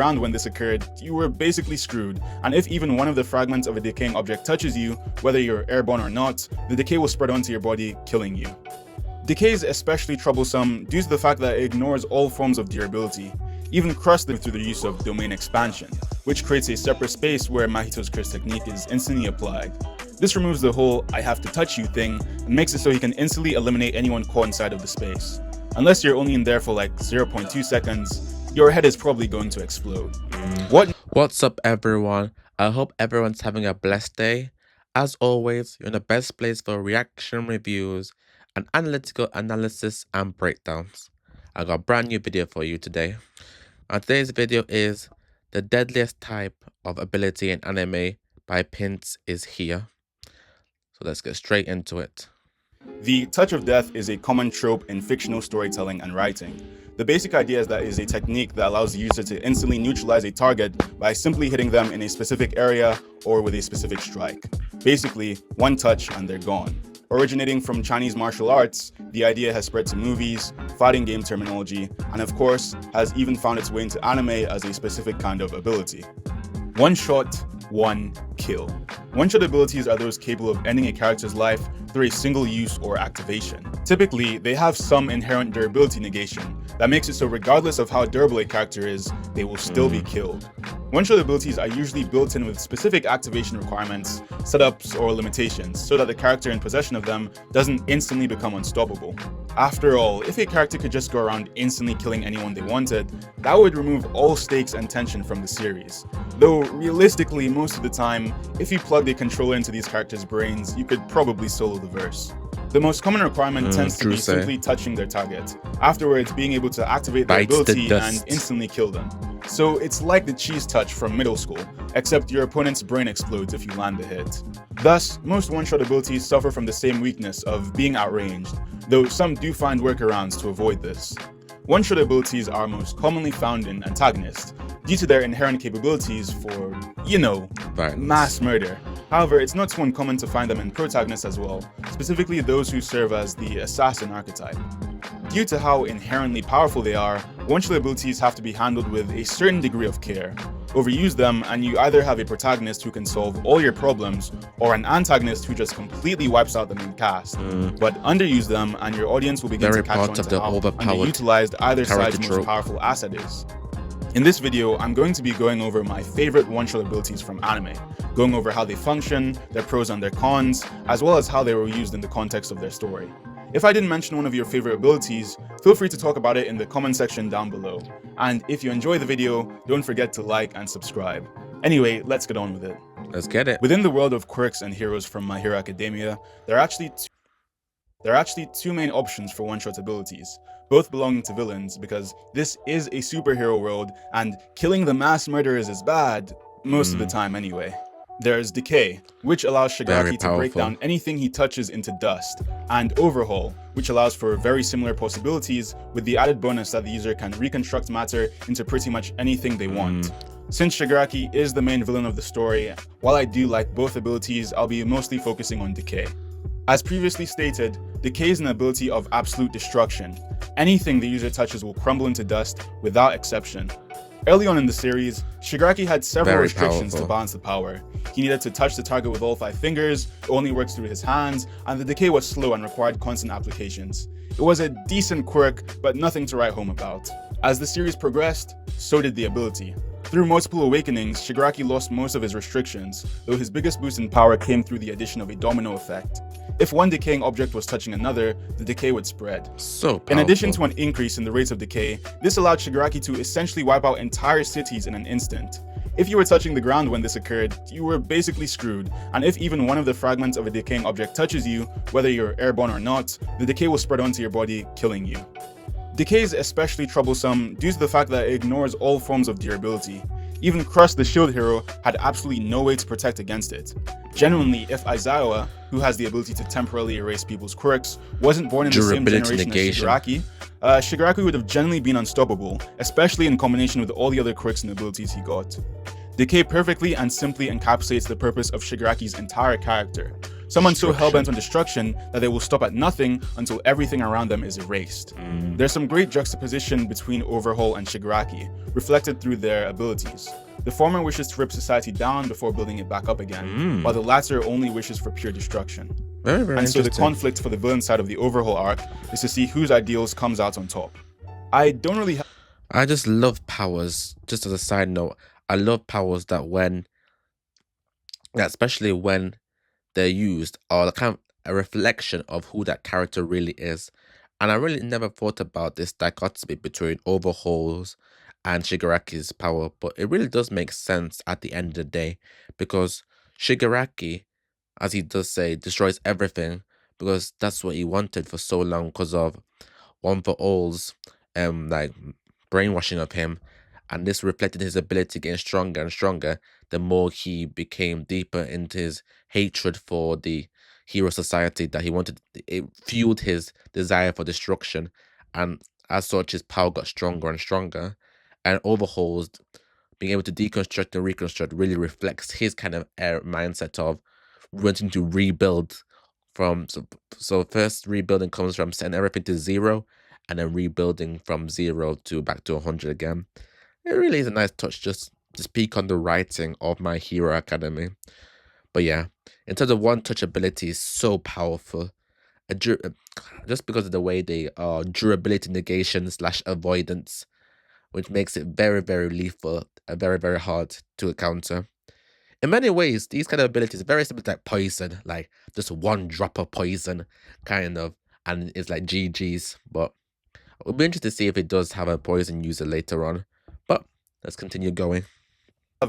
ground when this occurred, you were basically screwed, and if even one of the fragments of a decaying object touches you, whether you're airborne or not, the decay will spread onto your body, killing you. Decay is especially troublesome due to the fact that it ignores all forms of durability, even crushed through the use of domain expansion, which creates a separate space where Mahito's curse technique is instantly applied. This removes the whole "I have to touch you" thing and makes it so he can instantly eliminate anyone caught inside of the space. Unless you're only in there for like 0.2 seconds, your head is probably going to explode. What's up, everyone? I hope everyone's having a blessed day. As always, you're in the best place for reaction reviews and analytical analysis and breakdowns. I got a brand new video for you today. And today's video is the deadliest type of ability in anime by Pins is here. So let's get straight into it. The touch of death is a common trope in fictional storytelling and writing. The basic idea is that it is a technique that allows the user to instantly neutralize a target by simply hitting them in a specific area or with a specific strike. Basically, one touch and they're gone. Originating from Chinese martial arts, the idea has spread to movies, fighting game terminology, and of course, has even found its way into anime as a specific kind of ability. One shot, one kill. One-shot abilities are those capable of ending a character's life through a single use or activation. Typically, they have some inherent durability negation that makes it so regardless of how durable a character is, they will still be killed. One-shot abilities are usually built in with specific activation requirements, setups, or limitations so that the character in possession of them doesn't instantly become unstoppable. After all, if a character could just go around instantly killing anyone they wanted, that would remove all stakes and tension from the series. Though realistically, most of the time, if you plugged a controller into these characters' brains, you could probably solo the verse. The most common requirement tends to be simply touching their target, afterwards being able to activate their ability and instantly kill them. So it's like the cheese touch from middle school, except your opponent's brain explodes if you land the hit. Thus, most one-shot abilities suffer from the same weakness of being outranged, though some do find workarounds to avoid this. One-shot abilities are most commonly found in antagonists, due to their inherent capabilities for, mass murder. However, it's not too uncommon to find them in protagonists as well, specifically those who serve as the assassin archetype. Due to how inherently powerful they are, one-shot abilities have to be handled with a certain degree of care. Overuse them and you either have a protagonist who can solve all your problems, or an antagonist who just completely wipes out the main cast. But underuse them and your audience will begin to catch on to how underutilized either side's most powerful asset is. In this video, I'm going to be going over my favorite one-shot abilities from anime, going over how they function, their pros and their cons, as well as how they were used in the context of their story. If I didn't mention one of your favorite abilities, feel free to talk about it in the comment section down below. And if you enjoy the video, don't forget to like and subscribe. Anyway, let's get on with it. Let's get it. Within the world of quirks and heroes from My Hero Academia, there are actually two main options for one-shot abilities, both belonging to villains because this is a superhero world and killing the mass murderers is bad, most of the time anyway. There's Decay, which allows Shigaraki to break down anything he touches into dust, and Overhaul, which allows for very similar possibilities with the added bonus that the user can reconstruct matter into pretty much anything they want. Since Shigaraki is the main villain of the story, while I do like both abilities, I'll be mostly focusing on Decay. As previously stated, Decay is an ability of absolute destruction. Anything the user touches will crumble into dust without exception. Early on in the series, Shigaraki had several restrictions to balance the power. He needed to touch the target with all 5 fingers, it only works through his hands, and the decay was slow and required constant applications. It was a decent quirk, but nothing to write home about. As the series progressed, so did the ability. Through multiple awakenings, Shigaraki lost most of his restrictions, though his biggest boost in power came through the addition of a domino effect. If one decaying object was touching another, the decay would spread. In addition to an increase in the rates of decay, this allowed Shigaraki to essentially wipe out entire cities in an instant. If you were touching the ground when this occurred, you were basically screwed, and if even one of the fragments of a decaying object touches you, whether you're airborne or not, the decay will spread onto your body, killing you. Decay is especially troublesome due to the fact that it ignores all forms of durability. Even Crush the shield hero had absolutely no way to protect against it. Genuinely, if Aizawa, who has the ability to temporarily erase people's quirks, wasn't born in the same generation as Shigaraki, Shigaraki would have genuinely been unstoppable, especially in combination with all the other quirks and abilities he got. Decay perfectly and simply encapsulates the purpose of Shigaraki's entire character, Someone so hellbent Destruction. on destruction that they will stop at nothing until everything around them is erased. There's some great juxtaposition between Overhaul and Shigaraki, reflected through their abilities. The former wishes to rip society down before building it back up again, while the latter only wishes for pure destruction. Very, very And so the interesting. conflict for the villain side of the Overhaul arc is to see whose ideals comes out on top. I don't really have I just love powers. Just as a side note, I love powers especially when they're used, are kind of a reflection of who that character really is. And I really never thought about this dichotomy between Overhaul's and Shigaraki's power, but it really does make sense at the end of the day because Shigaraki, as he does say, destroys everything because that's what he wanted for so long because of One for All's like brainwashing of him, and this reflected his ability getting stronger and stronger the more he became deeper into his hatred for the hero society that he wanted. It fueled his desire for destruction, and as such his power got stronger and stronger. And Overhaul's being able to deconstruct and reconstruct really reflects his kind of mindset of wanting to rebuild from so first rebuilding comes from setting everything to zero and then rebuilding from zero to back to 100 again. It really is a nice touch just to speak on the writing of My Hero Academy. But yeah, in terms of one touch ability, is so powerful. Just because of the way they are durability negation slash avoidance, which makes it very, very lethal and very, very hard to counter. In many ways, these kind of abilities are very similar to like poison, like just one drop of poison, kind of, and it's like GG's. But we'll be interested to see if it does have a poison user later on. But let's continue going.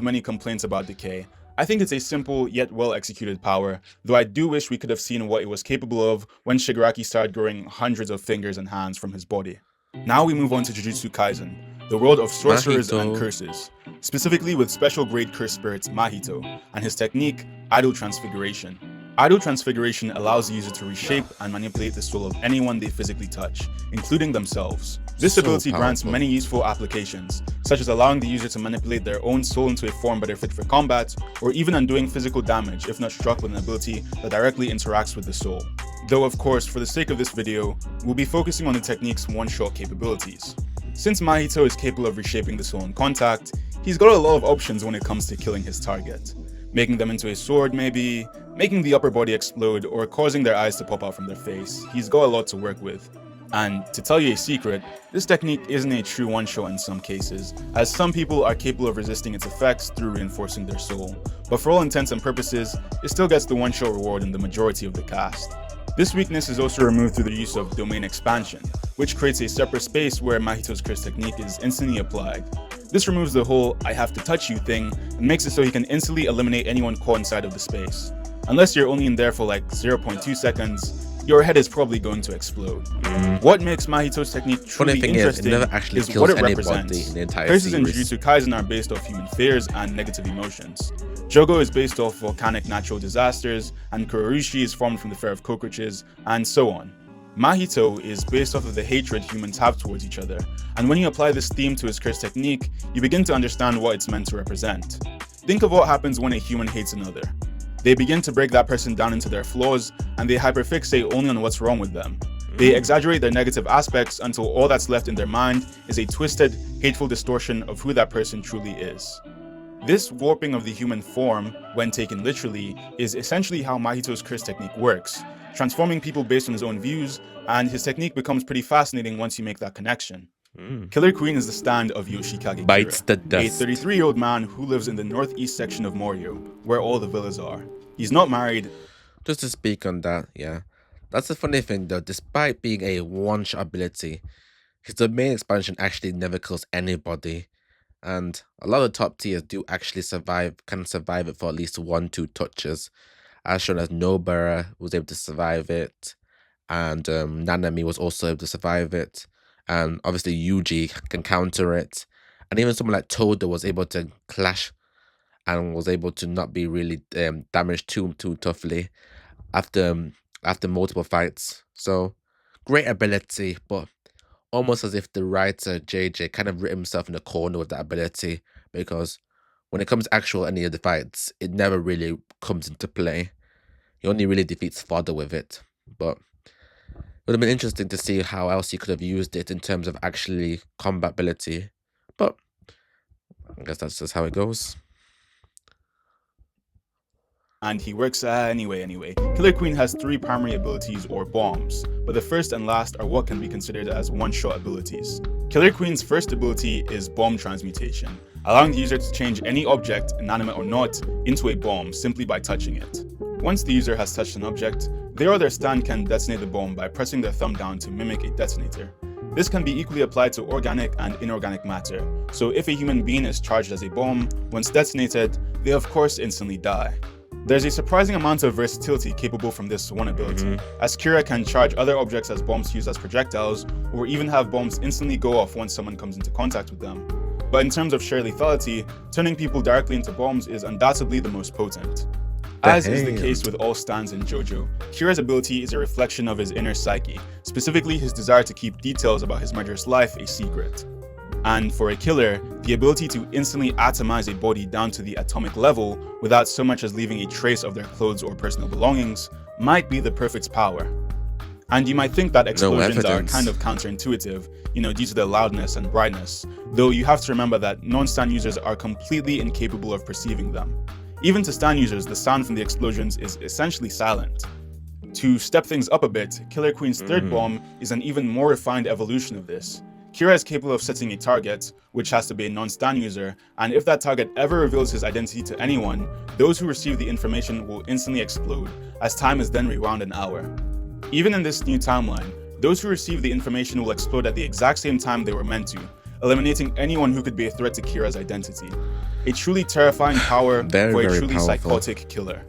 many complaints about Decay. I think it's a simple yet well-executed power, though I do wish we could have seen what it was capable of when Shigaraki started growing hundreds of fingers and hands from his body. Now we move on to Jujutsu Kaisen, the world of sorcerers and Mahito. curses, specifically with special grade curse spirits Mahito, and his technique, Idol Transfiguration. Idol Transfiguration allows the user to reshape and manipulate the soul of anyone they physically touch, including themselves. This So ability grants powerful. many useful applications, such as allowing the user to manipulate their own soul into a form better fit for combat, or even undoing physical damage if not struck with an ability that directly interacts with the soul. Though of course, for the sake of this video, we'll be focusing on the technique's one-shot capabilities. Since Mahito is capable of reshaping the soul on contact, he's got a lot of options when it comes to killing his target. Making them into a sword maybe, making the upper body explode, or causing their eyes to pop out from their face. He's got a lot to work with. And to tell you a secret, this technique isn't a true one-shot in some cases, as some people are capable of resisting its effects through reinforcing their soul. But for all intents and purposes, it still gets the one-shot reward in the majority of the cast. This weakness is also removed through the use of domain expansion, which creates a separate space where Mahito's curse technique is instantly applied. This removes the whole "I have to touch you" thing and makes it so he can instantly eliminate anyone caught inside of the space. Unless you're only in there for like 0.2 seconds, your head is probably going to explode. What makes Mahito's technique Funny truly thing is, it interesting never actually is kills what it anybody represents. in the entire Curses in series. Jujutsu Kaisen are based off human fears and negative emotions. Jogo is based off volcanic natural disasters, and Kurorushi is formed from the fear of cockroaches, and so on. Mahito is based off of the hatred humans have towards each other, and when you apply this theme to his curse technique, you begin to understand what it's meant to represent. Think of what happens when a human hates another. They begin to break that person down into their flaws, and they hyperfixate only on what's wrong with them. They exaggerate their negative aspects until all that's left in their mind is a twisted, hateful distortion of who that person truly is. This warping of the human form, when taken literally, is essentially how Mahito's curse technique works, transforming people based on his own views, and his technique becomes pretty fascinating once you make that connection. Killer Queen is the stand of Yoshikage Bites Kira, the a dust. 33-year-old man who lives in the northeast section of Morio, where all the villas are. He's not married. Just to speak on that, yeah. That's the funny thing though, despite being a one-shot ability, his domain expansion actually never kills anybody. And a lot of top tiers do actually can survive it for at least 1-2 touches. As shown as Nobara was able to survive it, and Nanami was also able to survive it, and obviously Yuji can counter it, and even someone like Toda was able to clash and was able to not be really damaged too toughly after multiple fights. So great ability, but almost as if the writer JJ kind of writ himself in the corner with that ability, because when it comes to actual any of the fights, it never really comes into play. He only really defeats fodder with it. But it would have been interesting to see how else he could have used it in terms of actually combat ability. But I guess that's just how it goes. And he works anyway. Killer Queen has 3 primary abilities or bombs, but the first and last are what can be considered as one-shot abilities. Killer Queen's first ability is Bomb Transmutation, allowing the user to change any object, inanimate or not, into a bomb simply by touching it. Once the user has touched an object, they or their stand can detonate the bomb by pressing their thumb down to mimic a detonator. This can be equally applied to organic and inorganic matter, so if a human being is charged as a bomb, once detonated, they of course instantly die. There's a surprising amount of versatility capable from this one ability, as Kira can charge other objects as bombs used as projectiles, or even have bombs instantly go off once someone comes into contact with them. But in terms of sheer lethality, turning people directly into bombs is undoubtedly the most potent. As is the case with all stands in JoJo, Kira's ability is a reflection of his inner psyche, specifically his desire to keep details about his murderous life a secret. And for a killer, the ability to instantly atomize a body down to the atomic level without so much as leaving a trace of their clothes or personal belongings might be the perfect power. And you might think that explosions are kind of counterintuitive, due to their loudness and brightness, though you have to remember that non-stan users are completely incapable of perceiving them. Even to stan users, the sound from the explosions is essentially silent. To step things up a bit, Killer Queen's third bomb is an even more refined evolution of this. Kira is capable of setting a target, which has to be a non-stan user, and if that target ever reveals his identity to anyone, those who receive the information will instantly explode, as time is then rewound an hour. Even in this new timeline, those who receive the information will explode at the exact same time they were meant to, eliminating anyone who could be a threat to Kira's identity. A truly terrifying power for a truly psychotic killer.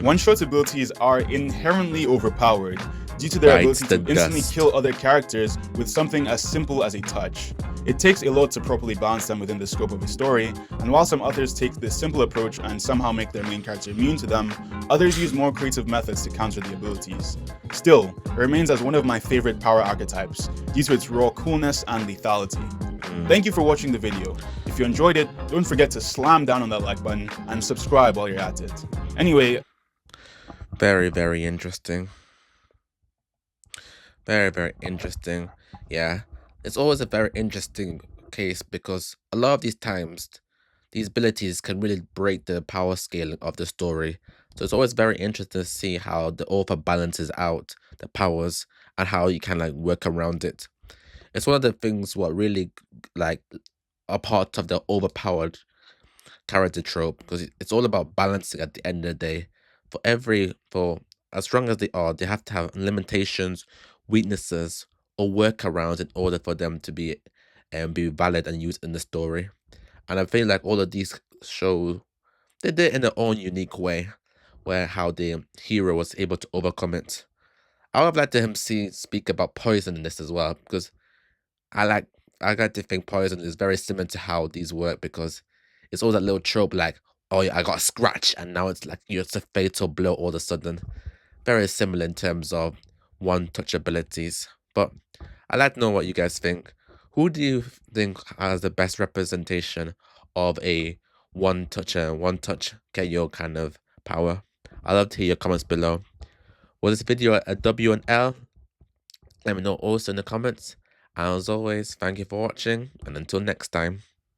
One-shot abilities are inherently overpowered due to their ability to instantly kill other characters with something as simple as a touch. It takes a lot to properly balance them within the scope of a story, and while some authors take this simple approach and somehow make their main character immune to them, others use more creative methods to counter the abilities. Still, it remains as one of my favorite power archetypes, due to its raw coolness and lethality. Thank you for watching the video. If you enjoyed it, don't forget to slam down on that like button and subscribe while you're at it. Anyway, very interesting. Very interesting. Yeah, it's always a very interesting case because a lot of these times, these abilities can really break the power scaling of the story. So it's always very interesting to see how the author balances out the powers and how you can work around it. It's one of the things what really a part of the overpowered character trope, because it's all about balancing at the end of the day. For as strong as they are, they have to have limitations, weaknesses, or workarounds in order for them to be valid and used in the story. And I feel like all of these show they did it in their own unique way, where how the hero was able to overcome it. I would like to him speak about poison in this as well, because I like to think poison is very similar to how these work, because it's all that little trope oh yeah, I got a scratch and now it's it's a fatal blow all of a sudden. Very similar in terms of one-touch abilities. But I'd like to know what you guys think. Who do you think has the best representation of a one-touch KO kind of power? I'd love to hear your comments below. Was this video a W and L? Let me know also in the comments. And as always, thank you for watching, and until next time.